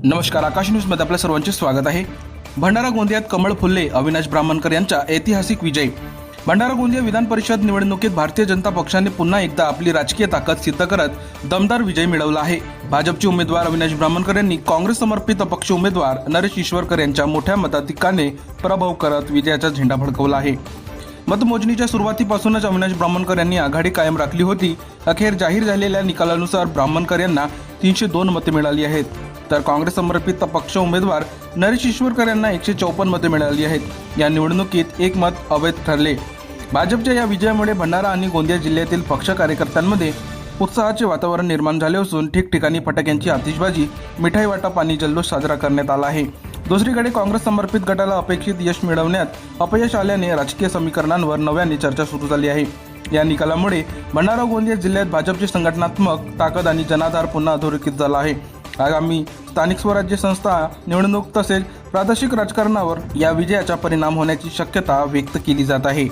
नमस्कार, आकाश न्यूजमध्ये आपल्या सर्वांचे स्वागत आहे. भंडारा गोंदियात कमळ फुलले, अविनाश ब्राह्मणकर यांचा ऐतिहासिक विजय. भंडारा गोंदिया विधान परिषद निवडणुकीत भारतीय जनता पक्षाने पुन्हा एकदा आपली राजकीय ताकद सिद्ध करत दमदार विजय मिळवला आहे. भाजपचे उमेदवार अविनाश ब्राह्मणकर यांनी काँग्रेस समर्पित अपक्ष उमेदवार नरेश ईश्वरकर यांच्या मोठ्या मताधिक्याने पराभव करत विजयाचा झेंडा फडकवला आहे. मतमोजणीच्या सुरुवातीपासूनच अविनाश ब्राह्मणकर यांनी आघाडी कायम राखली होती. अखेर जाहीर झालेल्या निकालानुसार ब्राह्मणकर यांना 302 मते मिळाली आहेत, तर काँग्रेस समर्पित पक्ष उमेदवार नरेश ईश्वरकर यांना 154 मते मिळाली आहेत. या निवडणुकीत एक मत अवैध ठरले. भाजपच्या या विजयामुळे भंडारा आणि गोंदिया जिल्ह्यातील पक्ष कार्यकर्त्यांमध्ये उत्साहाचे वातावरण निर्माण झाले असून ठिकठिकाणी फटाक्यांची आतिषबाजी, मिठाई वाटप आणि जल्लोष साजरा करण्यात आला आहे. दुसरीकडे काँग्रेस समर्पित गटाला अपेक्षित यश मिळवण्यात अपयश आल्याने राजकीय समीकरणांवर नव्याने चर्चा सुरू झाली आहे. या निकालामुळे भंडारा गोंदिया जिल्ह्यात भाजपची संघटनात्मक ताकद आणि जनाधार पुन्हा अधोरेखित झाला आहे. आगामी स्थानिक स्वराज्य संस्था निवडणूक तसेच प्रादेशिक राजकारणावर या विजयाचा परिणाम होण्याची शक्यता व्यक्त केली जात आहे.